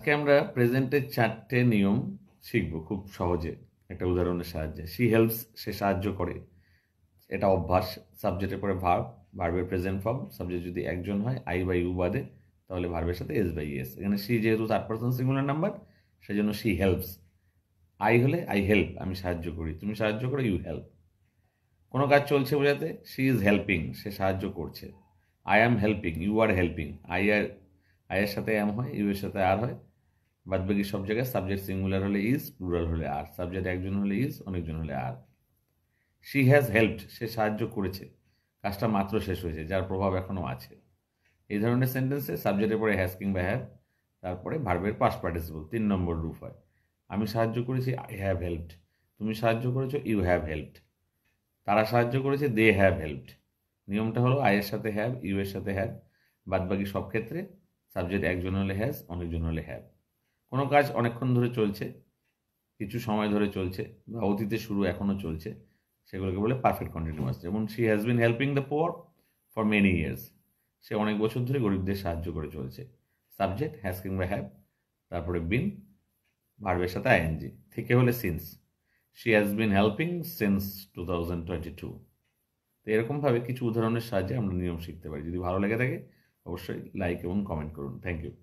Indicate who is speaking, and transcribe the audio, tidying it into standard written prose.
Speaker 1: আজকে আমরা প্রেজেন্টের 4টে নিয়ম শিখব খুব সহজে একটা উদাহরণের সাহায্যে। শি হেল্পস, সে সাহায্য করে, এটা অভ্যাস। সাবজেক্টের পরে ভার্ব, ভার্বের প্রেজেন্ট ফর্ম, সাবজেক্ট যদি একজন হয় আই বা ইউ বাদে, তাহলে ভার্বের সাথে এস বাই এস। এখানে শি যেহেতু থার্ড পারসন সিঙ্গুলার নাম্বার, সেজন্য শি হেল্পস। আই হলে আই হেল্প, আমি সাহায্য করি, তুমি সাহায্য করো, ইউ হেল্প। কোনো কাজ চলছে বোঝাতে শি ইজ হেল্পিং, সে সাহায্য করছে। I am helping, you are helping. আইয়ের সাথে অ্যাম হয়, ইউ এর সাথে আর হয়। বাদবাকি সব জায়গায় সাবজেক্ট সিঙ্গুলার হলে ইজ, প্লুরাল হলে আর। সাবজেক্ট একজন হলে ইজ, অনেকজন হলে আর। শি হ্যাজ হেল্পড, সে সাহায্য করেছে, কাজটা মাত্র শেষ হয়েছে, যার প্রভাব এখনও আছে। এই ধরনের সেন্টেন্সে সাবজেক্টের পরে হ্যাজ কিংবা হ্যাভ, তারপরে ভার্বের পাস্ট পার্টিসিপল 3 নম্বর রূপ হয়। আমি সাহায্য করেছি, আই হ্যাভ হেল্পড। তুমি সাহায্য করেছো, ইউ হ্যাভ হেল্পড। তারা সাহায্য করেছে, দে হ্যাভ হেল্পড। নিয়মটা হলো আইয়ের সাথে হ্যাভ, ইউ এর সাথে হ্যাভ। বাদবাকি সব ক্ষেত্রে সাবজেক্ট একজন হলে হ্যাজ, অনেকজন হলে হ্যাভ। কোনো কাজ অনেকক্ষণ ধরে চলছে, কিছু সময় ধরে চলছে, বা অতীতে শুরু এখনও চলছে, সেগুলোকে বলে পারফেক্ট কন্টিনিউয়াস। যেমন she has been helping the poor for many years, সে অনেক বছর ধরে গরিবদের সাহায্য করে চলছে। সাবজেক্ট হ্যাজ কিংবা হ্যাভ, তারপরে বিন, ভার্বের সাথে আইএনজি। থেকে হলে since, she has been helping since 2022। তো এরকমভাবে কিছু উদাহরণের সাহায্যে আমরা নিয়ম শিখতে পারি। যদি ভালো লেগে থাকে অবশ্যই লাইক এবং কমেন্ট করুন। Thank you.